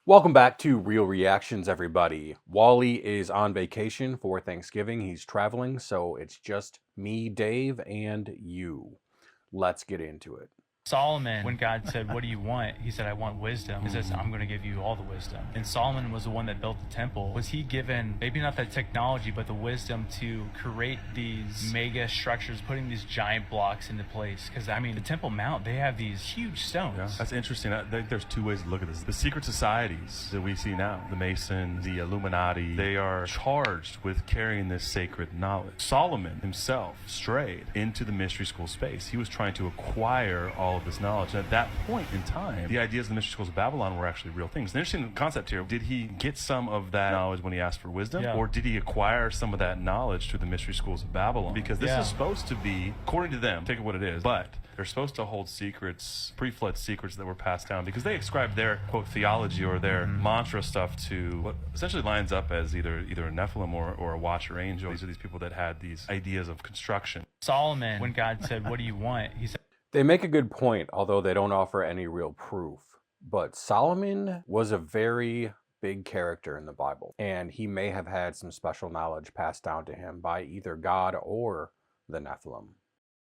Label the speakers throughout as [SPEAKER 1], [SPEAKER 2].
[SPEAKER 1] Welcome back to Real Reactions, everybody. Wally is on vacation for Thanksgiving. He's traveling, so it's just me, Dave, and you. Let's get into it.
[SPEAKER 2] Solomon, when God said, "What do you want?" He said, "I want wisdom." He says, "I'm going to give you all the wisdom." And Solomon was the one that built the temple. Was he given maybe not the technology, but the wisdom to create these mega structures, putting these giant blocks into place? Because I mean, the Temple Mount, they have these huge stones.
[SPEAKER 3] Yeah, that's interesting. I think there's two ways to look at this. The secret societies that we see now, the Masons, the Illuminati, they are charged with carrying this sacred knowledge. Solomon himself strayed into the mystery school space. He was trying to acquire all of this knowledge. And at that point in time, the ideas of the mystery schools of Babylon were actually real things. An interesting concept here. Did he get some of that knowledge when he asked for wisdom?
[SPEAKER 2] Yeah.
[SPEAKER 3] Or did he acquire some of that knowledge through the mystery schools of Babylon? Because this is supposed to be, according to them, take it what it is, but they're supposed to hold secrets, pre-flood secrets that were passed down because they ascribe their, quote, theology or their mantra stuff to what essentially lines up as either a Nephilim or a watcher angel. These are these people that had these ideas of construction.
[SPEAKER 2] Solomon, when God said, "What do you want?" He said,
[SPEAKER 1] They make a good point, although they don't offer any real proof. But Solomon was a very big character in the Bible, and he may have had some special knowledge passed down to him by either God or the Nephilim.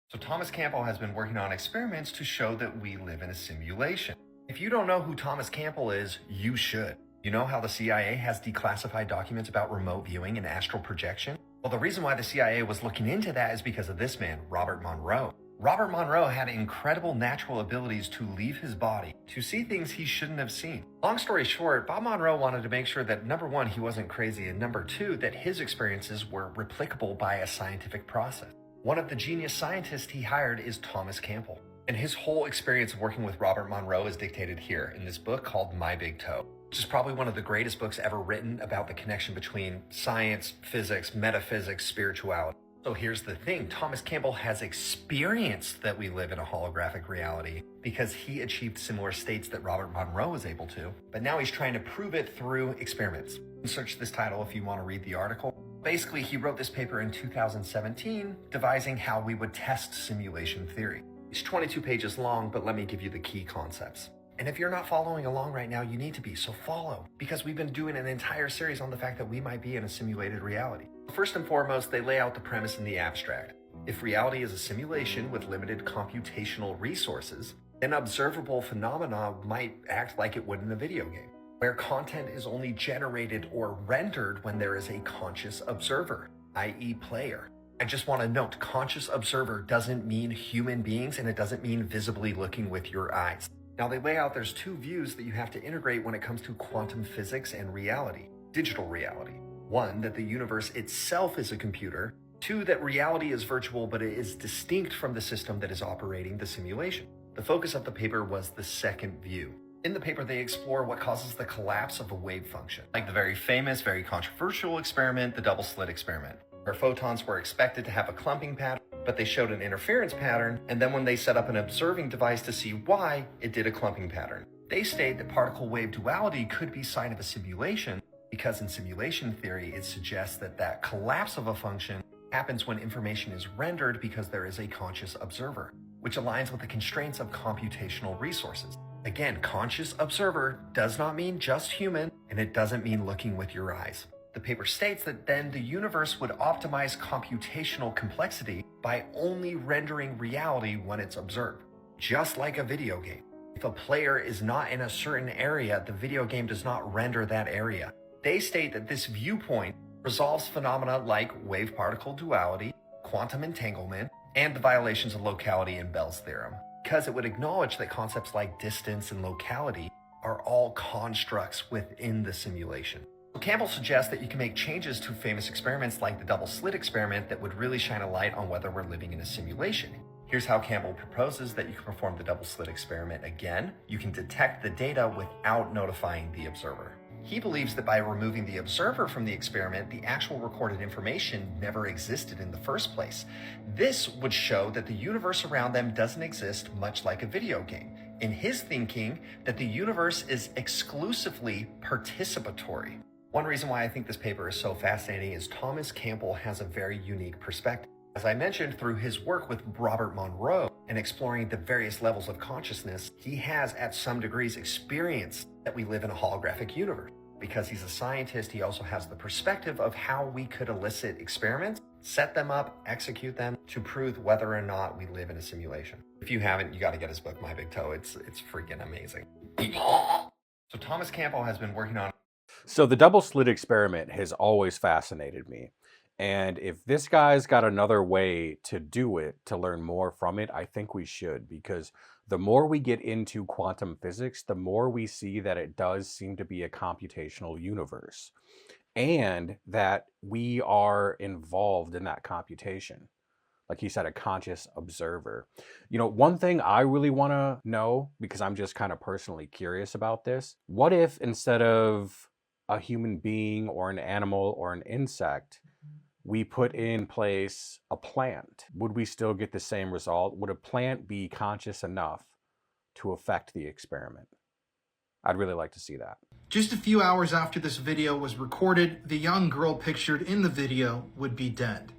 [SPEAKER 4] So Thomas Campbell has been working on experiments to show that we live in a simulation. If you don't know who Thomas Campbell is, you should. You know how the CIA has declassified documents about remote viewing and astral projection? Well, the reason why the CIA was looking into that is because of this man, Robert Monroe. Robert Monroe had incredible natural abilities to leave his body, to see things he shouldn't have seen. Long story short, Bob Monroe wanted to make sure that number one, he wasn't crazy, and number two, that his experiences were replicable by a scientific process. One of the genius scientists he hired is Thomas Campbell. And his whole experience of working with Robert Monroe is dictated here in this book called My Big Toe, which is probably one of the greatest books ever written about the connection between science, physics, metaphysics, spirituality. So here's the thing, Thomas Campbell has experienced that we live in a holographic reality because he achieved similar states that Robert Monroe was able to, but now he's trying to prove it through experiments. Search this title if you want to read the article. Basically, he wrote this paper in 2017, devising how we would test simulation theory. It's 22 pages long, but let me give you the key concepts. And if you're not following along right now, you need to be, so follow, because we've been doing an entire series on the fact that we might be in a simulated reality. First and foremost, they lay out the premise in the abstract. If reality is a simulation with limited computational resources, then observable phenomena might act like it would in a video game, where content is only generated or rendered when there is a conscious observer, i.e. player. I just want to note, conscious observer doesn't mean human beings, and it doesn't mean visibly looking with your eyes. Now they lay out there's two views that you have to integrate when it comes to quantum physics and reality, digital reality. One, that the universe itself is a computer. Two, that reality is virtual, but it is distinct from the system that is operating the simulation. The focus of the paper was the second view. In the paper, they explore what causes the collapse of a wave function, like the very famous, very controversial experiment, the double slit experiment, where photons were expected to have a clumping pattern, but they showed an interference pattern, and then when they set up an observing device to see why, it did a clumping pattern. They state that particle-wave duality could be sign of a simulation, because in simulation theory, it suggests that that collapse of a function happens when information is rendered because there is a conscious observer, which aligns with the constraints of computational resources. Again, conscious observer does not mean just human, and it doesn't mean looking with your eyes. The paper states that then the universe would optimize computational complexity by only rendering reality when it's observed, just like a video game. If a player is not in a certain area, the video game does not render that area. They state that this viewpoint resolves phenomena like wave-particle duality, quantum entanglement, and the violations of locality in Bell's theorem, because it would acknowledge that concepts like distance and locality are all constructs within the simulation. Campbell suggests that you can make changes to famous experiments like the double slit experiment that would really shine a light on whether we're living in a simulation. Here's how Campbell proposes that you can perform the double slit experiment again. You can detect the data without notifying the observer. He believes that by removing the observer from the experiment, the actual recorded information never existed in the first place. This would show that the universe around them doesn't exist, much like a video game. In his thinking, that the universe is exclusively participatory. One reason why I think this paper is so fascinating is Thomas Campbell has a very unique perspective. As I mentioned, through his work with Robert Monroe and exploring the various levels of consciousness, he has at some degrees experienced that we live in a holographic universe. Because he's a scientist, he also has the perspective of how we could elicit experiments, set them up, execute them to prove whether or not we live in a simulation. If you haven't, you got to get his book, My Big Toe. It's freaking amazing. So Thomas Campbell has been working on...
[SPEAKER 1] So the double slit experiment has always fascinated me. And if this guy's got another way to do it, to learn more from it, I think we should, because the more we get into quantum physics, the more we see that it does seem to be a computational universe, and that we are involved in that computation. Like he said, a conscious observer. You know, one thing I really want to know, because I'm just kind of personally curious about this, what if instead of a human being or an animal or an insect, we put in place a plant? Would we still get the same result? Would a plant be conscious enough to affect the experiment? I'd really like to see that.
[SPEAKER 5] Just a few hours after this video was recorded, the young girl pictured in the video would be dead.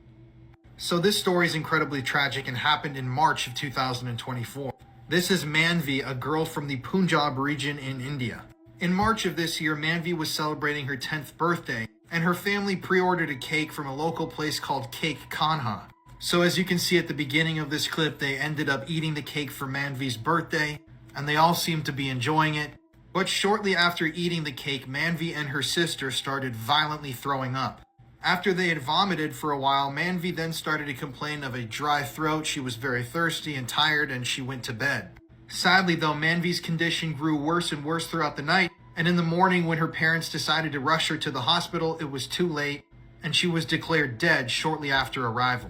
[SPEAKER 5] So this story is incredibly tragic and happened in March of 2024. This is Manvi, a girl from the Punjab region in India. In March of this year, Manvi was celebrating her 10th birthday, and her family pre-ordered a cake from a local place called Cake Kanha. So as you can see at the beginning of this clip, they ended up eating the cake for Manvi's birthday, and they all seemed to be enjoying it. But shortly after eating the cake, Manvi and her sister started violently throwing up. After they had vomited for a while, Manvi then started to complain of a dry throat. She was very thirsty and tired, and she went to bed. Sadly though, Manvi's condition grew worse and worse throughout the night, and in the morning when her parents decided to rush her to the hospital, it was too late, and she was declared dead shortly after arrival.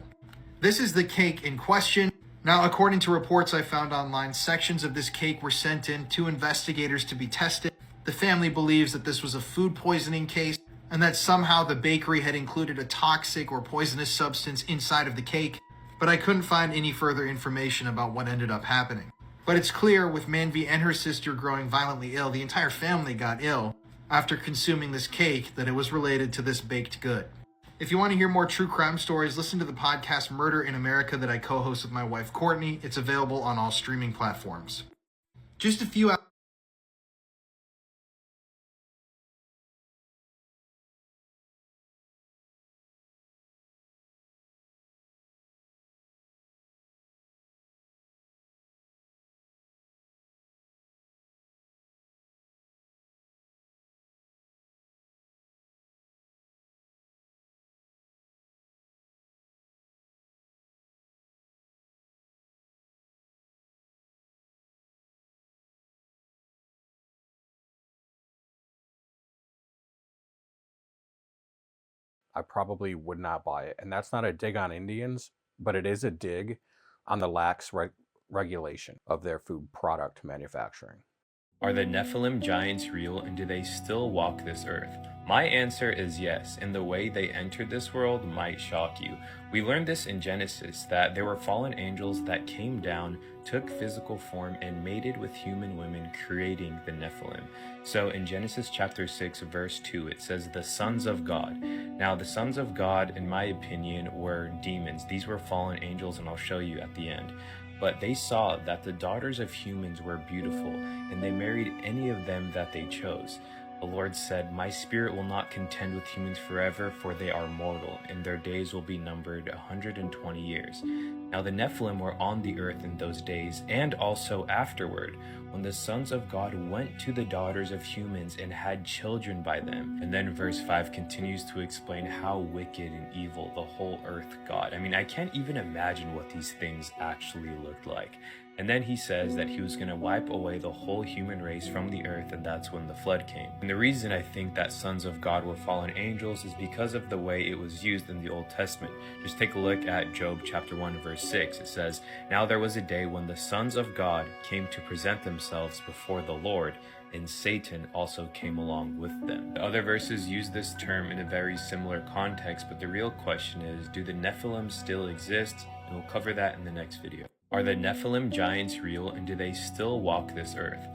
[SPEAKER 5] This is the cake in question. Now, according to reports I found online, sections of this cake were sent in to investigators to be tested. The family believes that this was a food poisoning case, and that somehow the bakery had included a toxic or poisonous substance inside of the cake, but I couldn't find any further information about what ended up happening. But it's clear with Manvi and her sister growing violently ill, the entire family got ill after consuming this cake, that it was related to this baked good. If you want to hear more true crime stories, listen to the podcast Murder in America that I co-host with my wife Courtney. It's available on all streaming platforms. Just a few hours.
[SPEAKER 1] I probably would not buy it. And that's not a dig on Indians, but it is a dig on the lax regulation of their food product manufacturing.
[SPEAKER 6] Are the Nephilim giants real, and do they still walk this earth? My answer is yes, and the way they entered this world might shock you. We learned this in Genesis, that there were fallen angels that came down, took physical form, and mated with human women, creating the Nephilim. So in Genesis chapter 6, verse 2, it says, the sons of God. Now the sons of God, in my opinion, were demons. These were fallen angels, and I'll show you at the end. But they saw that the daughters of humans were beautiful, and they married any of them that they chose. The Lord said, my spirit will not contend with humans forever, for they are mortal, and their days will be numbered 120 years. Now the Nephilim were on the earth in those days, and also afterward, when the sons of God went to the daughters of humans and had children by them. And then verse 5 continues to explain how wicked and evil the whole earth got. I mean, I can't even imagine what these things actually looked like. And then he says that he was going to wipe away the whole human race from the earth, and that's when the flood came. And the reason I think that sons of God were fallen angels is because of the way it was used in the Old Testament. Just take a look at Job chapter 1 verse 6. It says, now there was a day when the sons of God came to present themselves before the Lord, and Satan also came along with them. The other verses use this term in a very similar context, but the real question is, do the Nephilim still exist? And we'll cover that in the next video. Are the Nephilim giants real, and do they still walk this earth?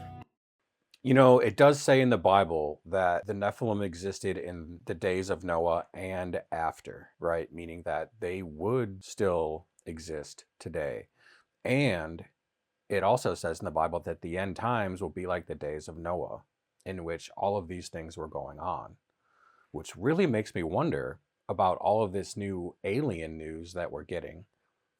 [SPEAKER 1] You know, it does say in the Bible that the Nephilim existed in the days of Noah and after, right? Meaning that they would still exist today. And it also says in the Bible that the end times will be like the days of Noah, in which all of these things were going on, which really makes me wonder about all of this new alien news that we're getting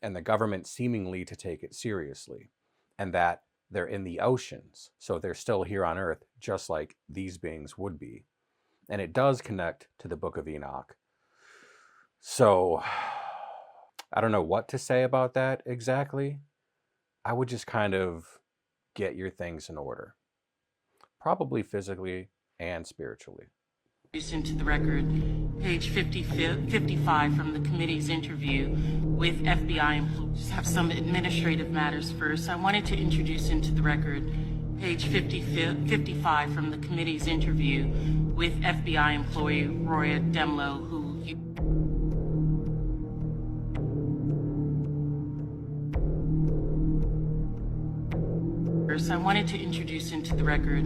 [SPEAKER 1] and the government seemingly to take it seriously, and that they're in the oceans, so they're still here on Earth, just like these beings would be. And it does connect to the Book of Enoch. So I don't know what to say about that exactly. I would just kind of get your things in order, probably physically and spiritually.
[SPEAKER 7] Into the record, page 55 from the committee's interview with FBI employees. Just have some administrative matters first. I wanted to introduce into the record, page 55 from the committee's interview with FBI employee Roya Demlow, who I wanted to introduce into the record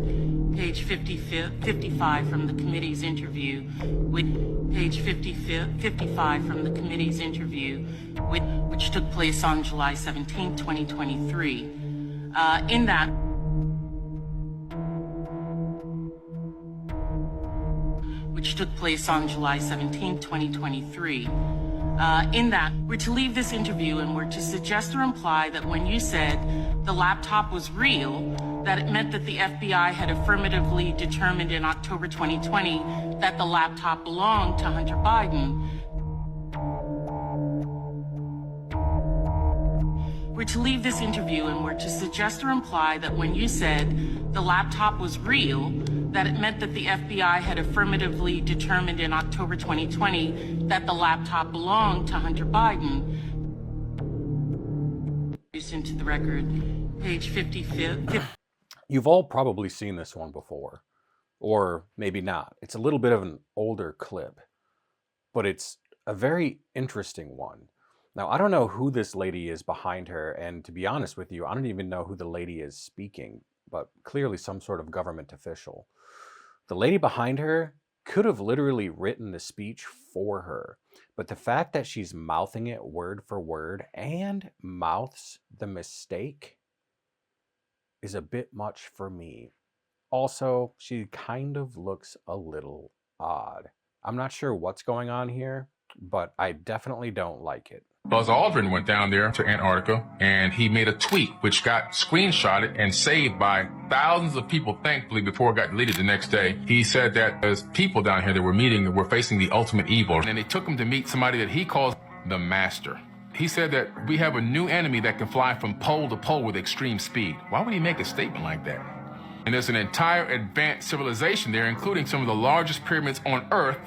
[SPEAKER 7] page 55 from the committee's interview with page 55 from the committee's interview with which took place on July 17, 2023. In that which took place on July 17, 2023. In that, we're to leave this interview and we're to suggest or imply that when you said the laptop was real, that it meant that the FBI had affirmatively determined in October 2020 that the laptop belonged to Hunter Biden. We're to leave this interview and we're to suggest or imply that when you said the laptop was real, that it meant that the FBI had affirmatively determined in October 2020 that the laptop belonged to Hunter Biden. Into the record, page 50.
[SPEAKER 1] You've all probably seen this one before, or maybe not. It's a little bit of an older clip, but it's a very interesting one. Now, I don't know who this lady is behind her, and to be honest with you, I don't even know who the lady is speaking, but clearly some sort of government official. The lady behind her could have literally written the speech for her, but the fact that she's mouthing it word for word and mouths the mistake is a bit much for me. Also, she kind of looks a little odd. I'm not sure what's going on here, but I definitely don't like it.
[SPEAKER 8] Buzz Aldrin went down there to Antarctica and he made a tweet which got screenshotted and saved by thousands of people, thankfully, before it got deleted the next day. He said that there's people down here that were meeting that were facing the ultimate evil, and they took him to meet somebody that he calls the Master. He said that we have a new enemy that can fly from pole to pole with extreme speed. Why would he make a statement like that? And there's an entire advanced civilization there, including some of the largest pyramids on Earth,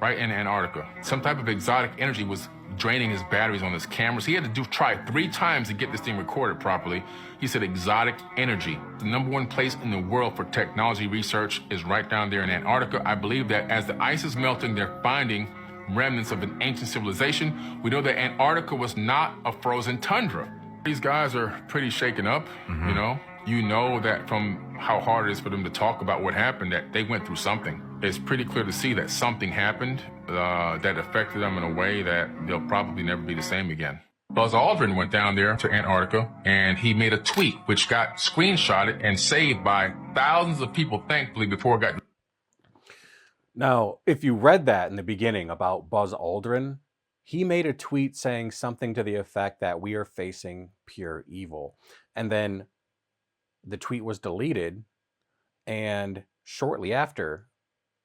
[SPEAKER 8] right in Antarctica. Some type of exotic energy was draining his batteries on his cameras. He had to try 3 times to get this thing recorded properly. He said exotic energy. The #1 place in the world for technology research is right down there in Antarctica. I believe that as the ice is melting, they're finding remnants of an ancient civilization. We know that Antarctica was not a frozen tundra. These guys are pretty shaken up, you know. You know that from how hard it is for them to talk about what happened, that they went through something. It's pretty clear to see that something happened that affected them in a way that they'll probably never be the same again. Buzz Aldrin went down there to Antarctica and he made a tweet which got screenshotted and saved by thousands of people, thankfully, before it got...
[SPEAKER 1] Now, if you read that in the beginning about Buzz Aldrin, he made a tweet saying something to the effect that we are facing pure evil. And then the tweet was deleted, and shortly after,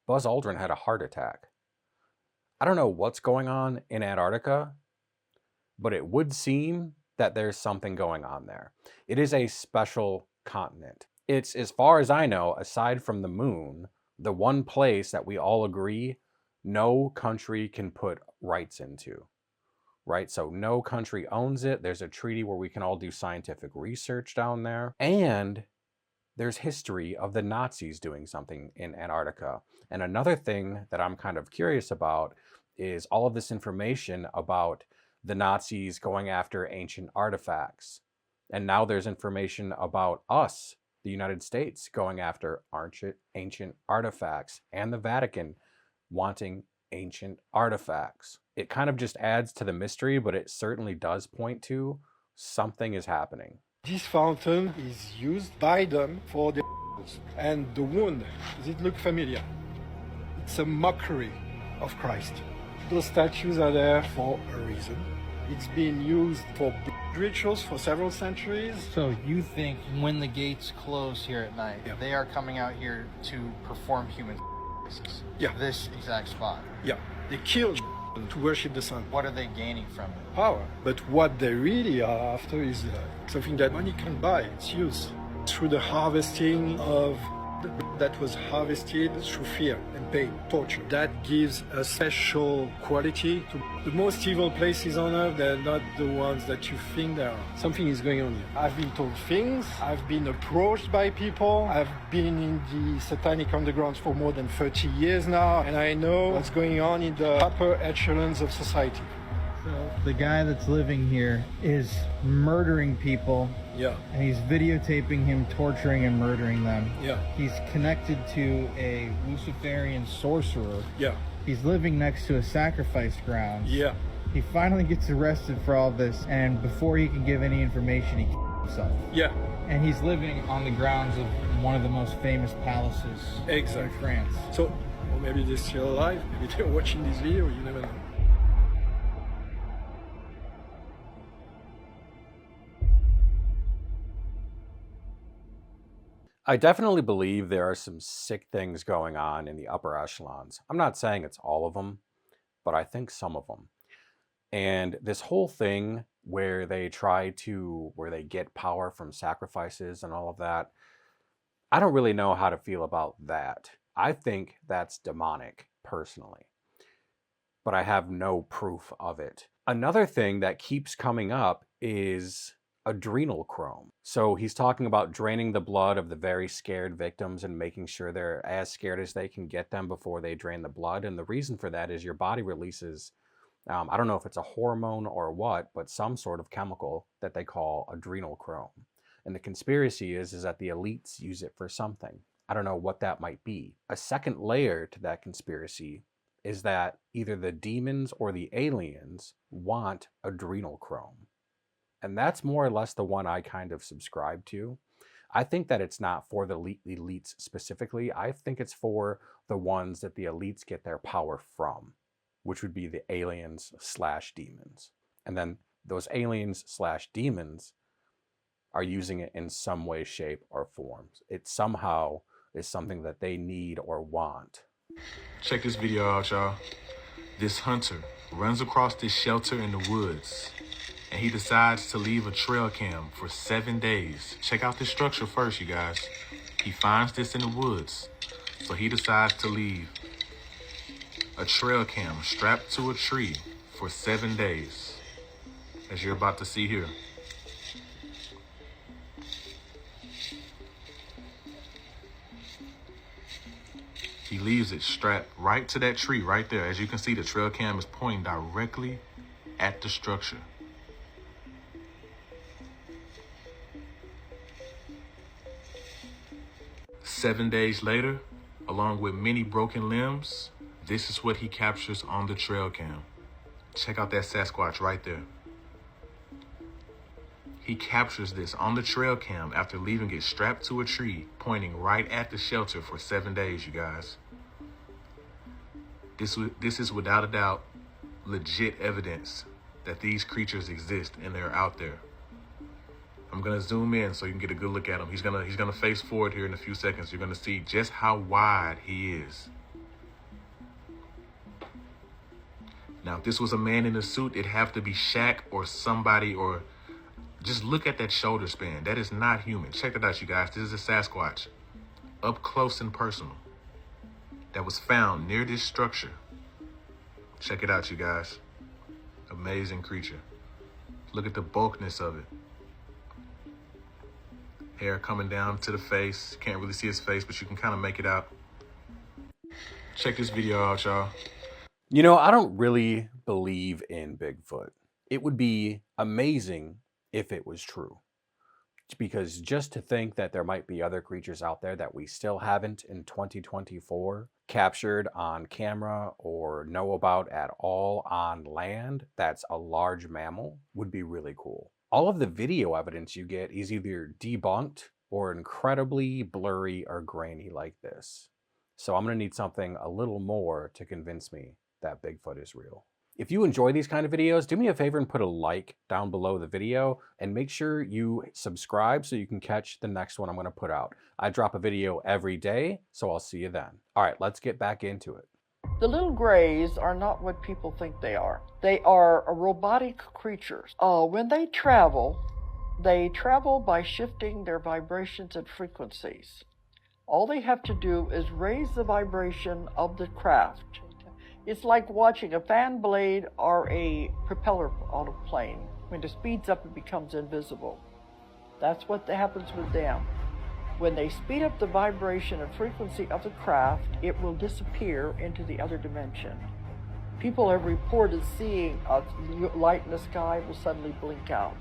[SPEAKER 1] Buzz Aldrin had a heart attack. I don't know what's going on in Antarctica, but it would seem that there's something going on there. It is a special continent. It's, as far as I know, aside from the moon, the one place that we all agree no country can put rights into, right? So no country owns it. There's a treaty where we can all do scientific research down there. And there's history of the Nazis doing something in Antarctica. And another thing that I'm kind of curious about is all of this information about the Nazis going after ancient artifacts. And now there's information about us the United States going after ancient artifacts, and the Vatican wanting ancient artifacts. It kind of just adds to the mystery, but it certainly does point to something is happening.
[SPEAKER 9] This fountain is used by them for their and the wound. Does it look familiar? It's a mockery of Christ. Those statues are there for a reason. It's been used for rituals for several centuries.
[SPEAKER 5] So you think when the gates close here at night,
[SPEAKER 9] Yeah.
[SPEAKER 5] they are coming out here to perform human sacrifices?
[SPEAKER 9] Yeah.
[SPEAKER 5] This exact spot.
[SPEAKER 9] Yeah, they killed to worship the sun.
[SPEAKER 5] What are they gaining from it?
[SPEAKER 9] Power. But what they really are after is something that money can buy. It's use through the harvesting of that was harvested through fear and pain, torture. That gives a special quality to the most evil places on earth. They're not the ones that you think they are. Something is going on here. I've been told things. I've been approached by people. I've been in the satanic underground for more than 30 years now, and I know what's going on in the upper echelons of society.
[SPEAKER 5] So the guy that's living here is murdering people.
[SPEAKER 9] Yeah,
[SPEAKER 5] And he's videotaping him torturing and murdering them.
[SPEAKER 9] yeah,
[SPEAKER 5] He's connected to a Luciferian sorcerer.
[SPEAKER 9] yeah,
[SPEAKER 5] He's living next to a sacrifice ground.
[SPEAKER 9] yeah.
[SPEAKER 5] He finally gets arrested for all this, and before he can give any information, he kills himself.
[SPEAKER 9] Yeah,
[SPEAKER 5] And he's living on the grounds of one of the most famous palaces
[SPEAKER 9] exactly.
[SPEAKER 5] in France.
[SPEAKER 9] So, or maybe they're still alive. Maybe they're watching this video. You never know.
[SPEAKER 1] I definitely believe there are some sick things going on in the upper echelons. I'm not saying it's all of them, but I think some of them. And this whole thing where they get power from sacrifices and all of that, I don't really know how to feel about that. I think that's demonic, personally, but I have no proof of it. Another thing that keeps coming up is adrenochrome. So he's talking about draining the blood of the very scared victims and making sure they're as scared as they can get them before they drain the blood. And the reason for that is your body releases, I don't know if it's a hormone or what, but some sort of chemical that they call adrenochrome. And the conspiracy is that the elites use it for something. I don't know what that might be. A second layer to that conspiracy is that either the demons or the aliens want adrenochrome. And that's more or less the one I kind of subscribe to. I think that it's not for the elites specifically. I think it's for the ones that the elites get their power from, which would be the aliens/demons. And then those aliens/demons are using it in some way, shape, or form. It somehow is something that they need or want.
[SPEAKER 10] Check this video out, y'all. This hunter runs across this shelter in the woods, and he decides to leave a trail cam for 7 days. Check out this structure first, you guys. He finds this in the woods, so he decides to leave a trail cam strapped to a tree for 7 days, as you're about to see here. He leaves it strapped right to that tree right there. As you can see, the trail cam is pointing directly at the structure. Seven days later, along with many broken limbs, this is what he captures on the trail cam. Check out that Sasquatch right there. He captures this on the trail cam after leaving it strapped to a tree, pointing right at the shelter for 7 days, you guys. This is without a doubt legit evidence that these creatures exist and they're out there. I'm gonna zoom in so you can get a good look at him. He's gonna face forward here in a few seconds. You're gonna see just how wide he is. Now, if this was a man in a suit, it'd have to be Shaq or somebody, or just look at that shoulder span. That is not human. Check it out, you guys. This is a Sasquatch, up close and personal, that was found near this structure. Check it out, you guys. Amazing creature. Look at the bulkiness of it. Hair coming down to the face. Can't really see his face, but you can kind of make it out. Check this video out, y'all.
[SPEAKER 1] You know, I don't really believe in Bigfoot. It would be amazing if it was true. because just to think that there might be other creatures out there that we still haven't in 2024 captured on camera or know about at all on land that's a large mammal would be really cool. All of the video evidence you get is either debunked or incredibly blurry or grainy like this. So I'm going to need something a little more to convince me that Bigfoot is real. If you enjoy these kind of videos, do me a favor and put a like down below the video and make sure you subscribe so you can catch the next one I'm going to put out. I drop a video every day, so I'll see you then. All right, let's get back into it.
[SPEAKER 11] The little grays are not what people think they are. They are robotic creatures. When they travel by shifting their vibrations and frequencies. All they have to do is raise the vibration of the craft. It's like watching a fan blade or a propeller on a plane. When it speeds up, it becomes invisible. That's what happens with them. When they speed up the vibration and frequency of the craft, it will disappear into the other dimension. People have reported seeing a light in the sky will suddenly blink out.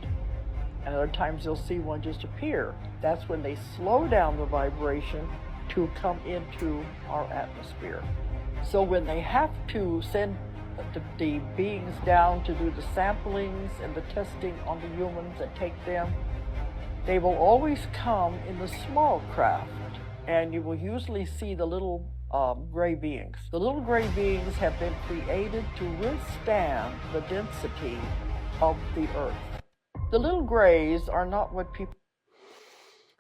[SPEAKER 11] And other times you'll see one just appear. That's when they slow down the vibration to come into our atmosphere. So when they have to send the beings down to do the samplings and the testing on the humans and take them, they will always come in the small craft, and you will usually see the little gray beings. The little gray beings have been created to withstand the density of the Earth. The little grays are not what people...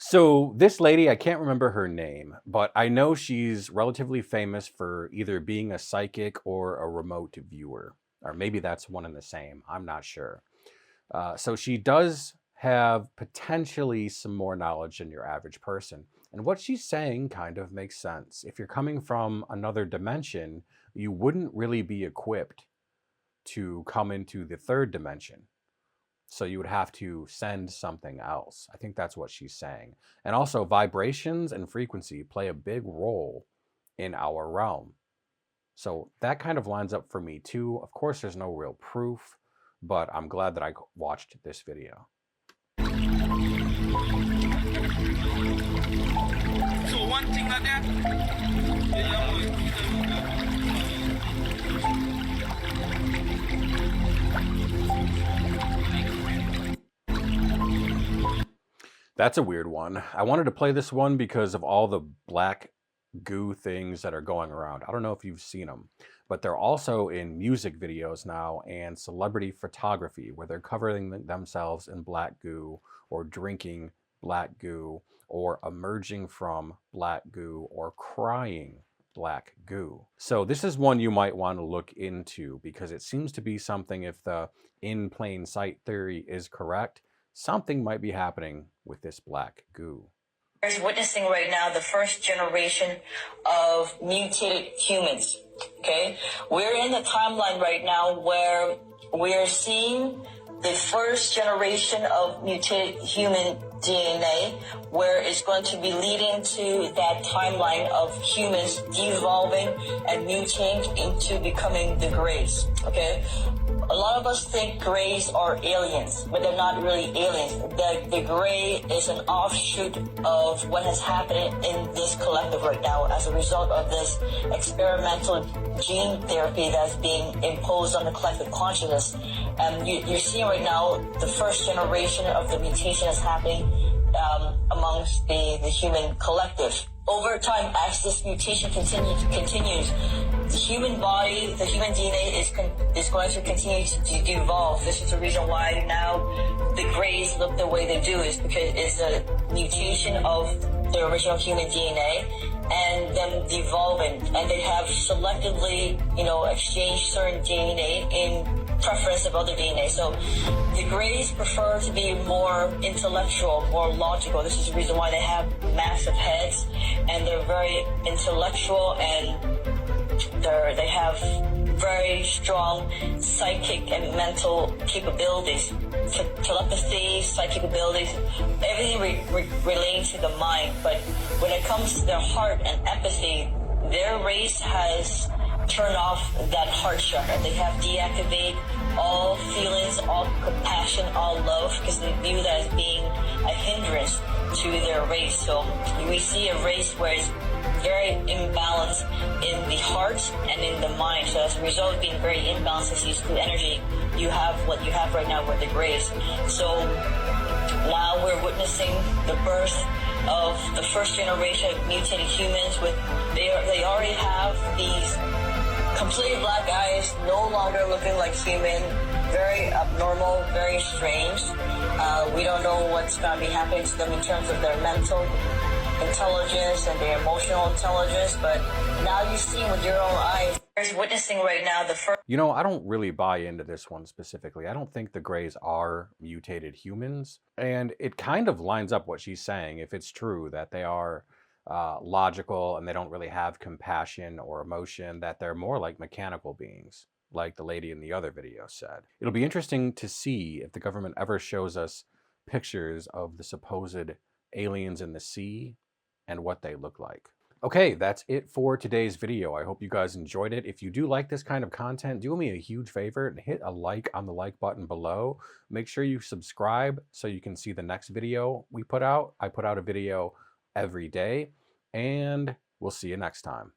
[SPEAKER 1] So this lady, I can't remember her name, but I know she's relatively famous for either being a psychic or a remote viewer, or maybe that's one and the same. I'm not sure. So she does have potentially some more knowledge than your average person. And what she's saying kind of makes sense. If you're coming from another dimension, you wouldn't really be equipped to come into the third dimension. So you would have to send something else. I think that's what she's saying. And also vibrations and frequency play a big role in our realm. So that kind of lines up for me too. Of course, there's no real proof, but I'm glad that I watched this video.
[SPEAKER 12] So one thing like that.
[SPEAKER 1] That's a weird one. I wanted to play this one because of all the black goo things that are going around. I don't know if you've seen them, but they're also in music videos now and celebrity photography where they're covering themselves in black goo or drinking black goo or emerging from black goo or crying black goo. So this is one you might want to look into because it seems to be something, if the in plain sight theory is correct, something might be happening with this black goo.
[SPEAKER 13] We're witnessing right now the first generation of mutated humans, okay? We're in the timeline right now where we're seeing the first generation of mutated human DNA, where it's going to be leading to that timeline of humans devolving and mutating into becoming the Greys, okay? A lot of us think Greys are aliens, but they're not really aliens. The Grey is an offshoot of what has happened in this collective right now as a result of this experimental gene therapy that's being imposed on the collective consciousness. And you're seeing right now the first generation of the mutation that's happening amongst the human collective. Over time, as this mutation continues, the human body, the human DNA is going to continue to devolve. This is the reason why now the Greys look the way they do, is because it's a mutation of the original human DNA and them devolving, and they have selectively, exchanged certain DNA in preference of other DNA. So the Greys prefer to be more intellectual, more logical. This is the reason why they have massive heads, and they're very intellectual, and they have very strong psychic and mental capabilities, telepathy, psychic abilities, everything relating to the mind. But when it comes to their heart and empathy, their race has turn off that heart chakra. They have deactivated all feelings, all compassion, all love, because they view that as being a hindrance to their race. So we see a race where it's very imbalanced in the heart and in the mind. So as a result of being very imbalanced with these two energy, you have what you have right now with the Greys. So now we're witnessing the birth of the first generation of mutated humans. They already have these completely black eyes, no longer looking like human, very abnormal, very strange. We don't know what's going to be happening to them in terms of their mental intelligence and their emotional intelligence, but now you see with your own eyes. There's witnessing right now the first.
[SPEAKER 1] You know, I don't really buy into this one specifically. I don't think the Greys are mutated humans. And it kind of lines up what she's saying, if it's true that they are logical and they don't really have compassion or emotion, that they're more like mechanical beings, like the lady in the other video said. It'll be interesting to see if the government ever shows us pictures of the supposed aliens in the sea and what they look like. Okay, that's it for today's video. I hope you guys enjoyed it. If you do like this kind of content, do me a huge favor and hit a like on the like button below. Make sure you subscribe so you can see the next video we put out. I put out a video every day, and we'll see you next time.